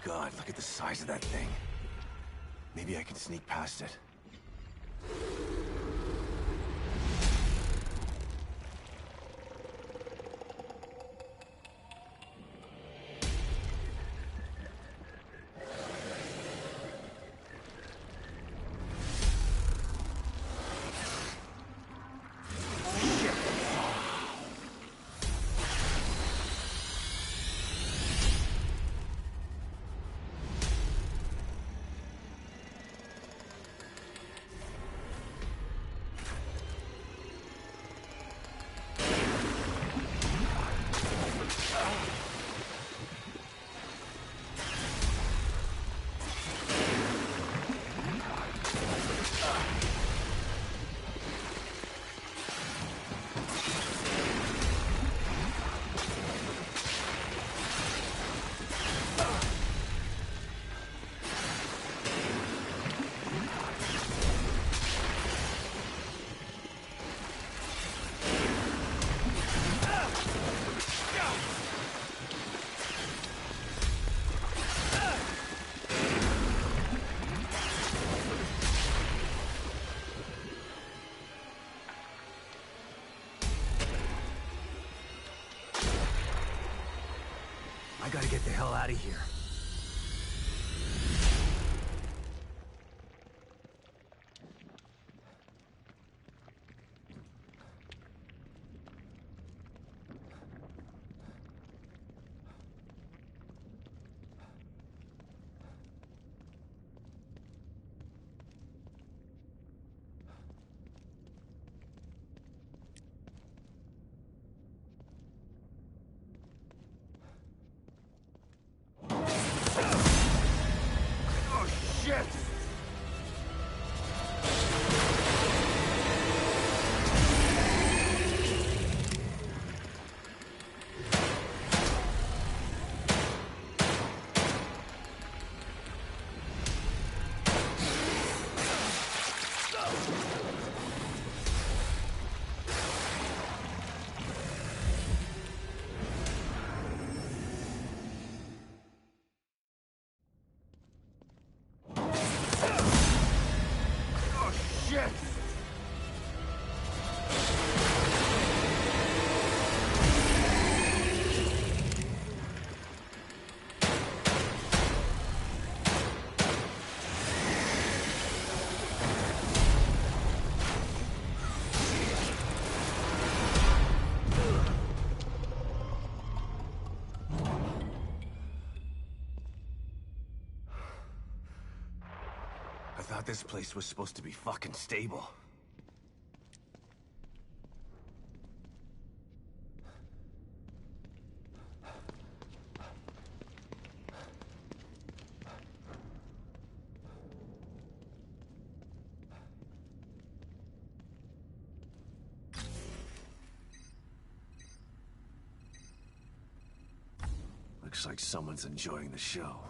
God, look at the size of that thing. Maybe I can sneak past it. I gotta get the hell out of here. I thought this place was supposed to be fucking stable. Looks like someone's enjoying the show.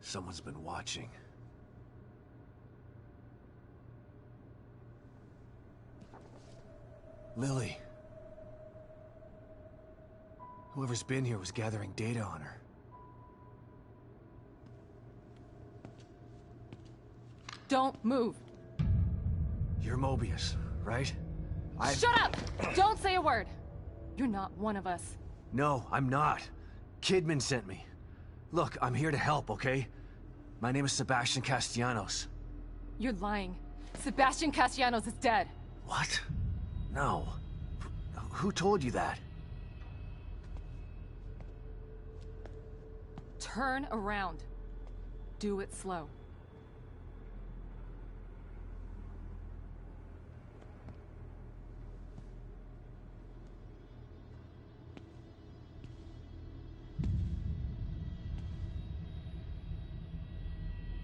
Someone's been watching. Lily. Whoever's been here was gathering data on her. Don't move. You're Mobius, right? Shut up! Don't say a word. You're not one of us. No, I'm not. Kidman sent me. Look, I'm here to help, okay? My name is Sebastian Castellanos. You're lying. Sebastian Castellanos is dead. What? No. Who told you that? Turn around. Do it slow.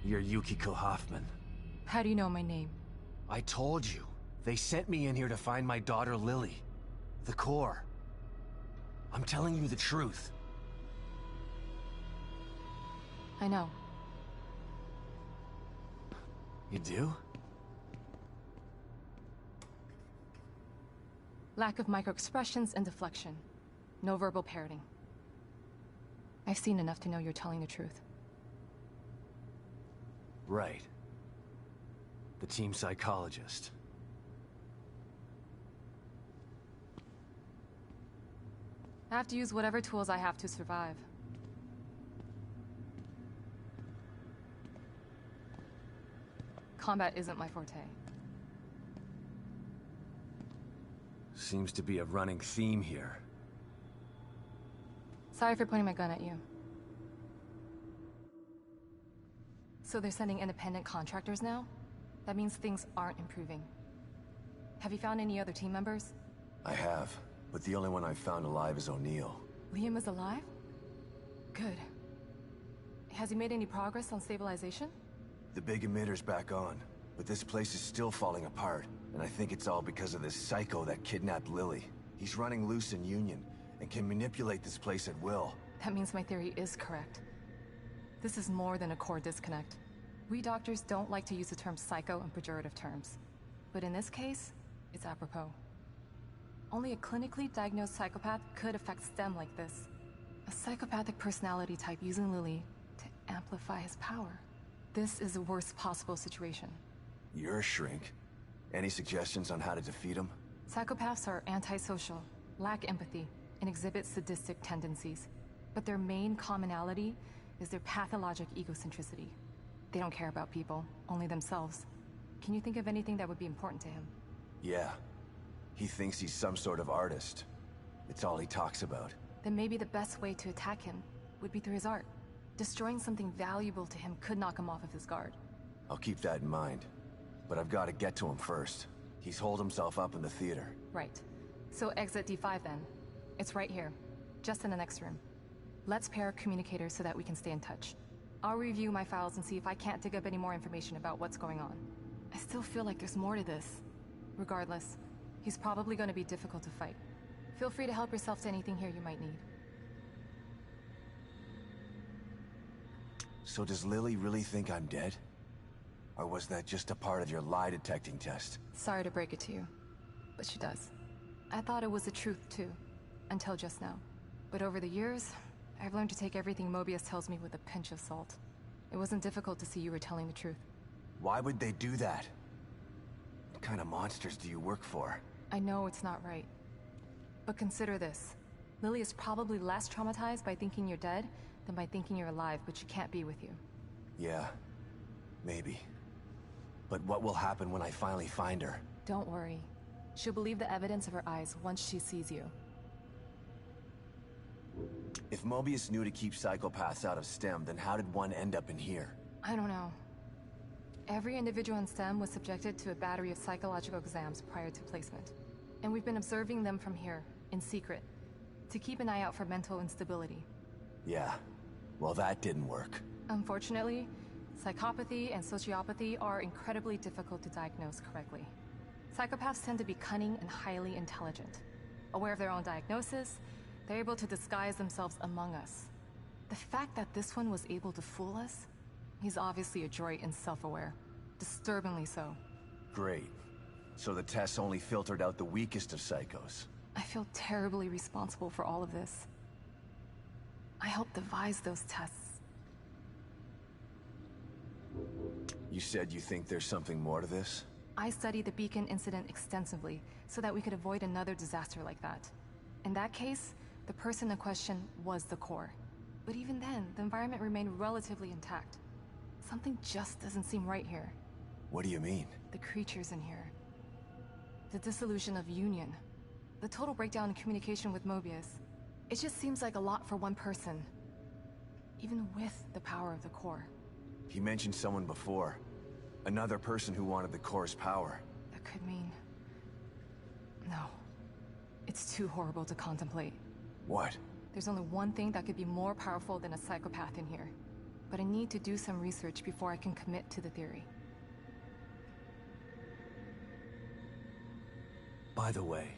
You're Yukiko Hoffman. How do you know my name? I told you. They sent me in here to find my daughter Lily. The core. I'm telling you the truth. I know. You do? Lack of microexpressions and deflection. No verbal parroting. I've seen enough to know you're telling the truth. Right. The team psychologist. I have to use whatever tools I have to survive. Combat isn't my forte. Seems to be a running theme here. Sorry for pointing my gun at you. So they're sending independent contractors now? That means things aren't improving. Have you found any other team members? I have, but the only one I've found alive is O'Neill. Liam is alive? Good. Has he made any progress on stabilization? The big emitter's back on, but this place is still falling apart, and I think it's all because of this psycho that kidnapped Lily. He's running loose in Union, and can manipulate this place at will. That means my theory is correct. This is more than a core disconnect. We doctors don't like to use the term psycho in pejorative terms. But in this case, it's apropos. Only a clinically diagnosed psychopath could affect STEM like this. A psychopathic personality type using Lily to amplify his power. This is the worst possible situation. You're a shrink. Any suggestions on how to defeat him? Psychopaths are antisocial, lack empathy, and exhibit sadistic tendencies. But their main commonality is their pathologic egocentricity. They don't care about people, only themselves. Can you think of anything that would be important to him? Yeah. He thinks he's some sort of artist. It's all he talks about. Then maybe the best way to attack him would be through his art. Destroying something valuable to him could knock him off of his guard. I'll keep that in mind. But I've got to get to him first. He's holed himself up in the theater. Right. So exit D5 then. It's right here. Just in the next room. Let's pair communicators so that we can stay in touch. I'll review my files and see if I can't dig up any more information about what's going on. I still feel like there's more to this. Regardless, he's probably going to be difficult to fight. Feel free to help yourself to anything here you might need. So does Lily really think I'm dead? Or was that just a part of your lie detecting test? Sorry to break it to you, but she does. I thought it was the truth too, until just now. But over the years, I've learned to take everything Mobius tells me with a pinch of salt. It wasn't difficult to see you were telling the truth. Why would they do that? What kind of monsters do you work for? I know it's not right. But consider this. Lily is probably less traumatized by thinking you're dead than by thinking you're alive, but she can't be with you. Yeah, maybe. But what will happen when I finally find her? Don't worry. She'll believe the evidence of her eyes once she sees you. If Mobius knew to keep psychopaths out of STEM, then how did one end up in here? I don't know. Every individual in STEM was subjected to a battery of psychological exams prior to placement. And we've been observing them from here, in secret, to keep an eye out for mental instability. Yeah, well that didn't work. Unfortunately, psychopathy and sociopathy are incredibly difficult to diagnose correctly. Psychopaths tend to be cunning and highly intelligent. Aware of their own diagnosis, they're able to disguise themselves among us. The fact that this one was able to fool us He's obviously adroit and self-aware. Disturbingly so. Great. So the tests only filtered out the weakest of psychos. I feel terribly responsible for all of this. I helped devise those tests. You said you think there's something more to this? I studied the Beacon incident extensively so that we could avoid another disaster like that. In that case, the person in question was the core. But even then, the environment remained relatively intact. Something just doesn't seem right here. What do you mean? The creatures in here. The dissolution of Union. The total breakdown in communication with Mobius. It just seems like a lot for one person. Even with the power of the core. He mentioned someone before. Another person who wanted the core's power. That could mean... No. It's too horrible to contemplate. What? There's only one thing that could be more powerful than a psychopath in here. But I need to do some research before I can commit to the theory. By the way...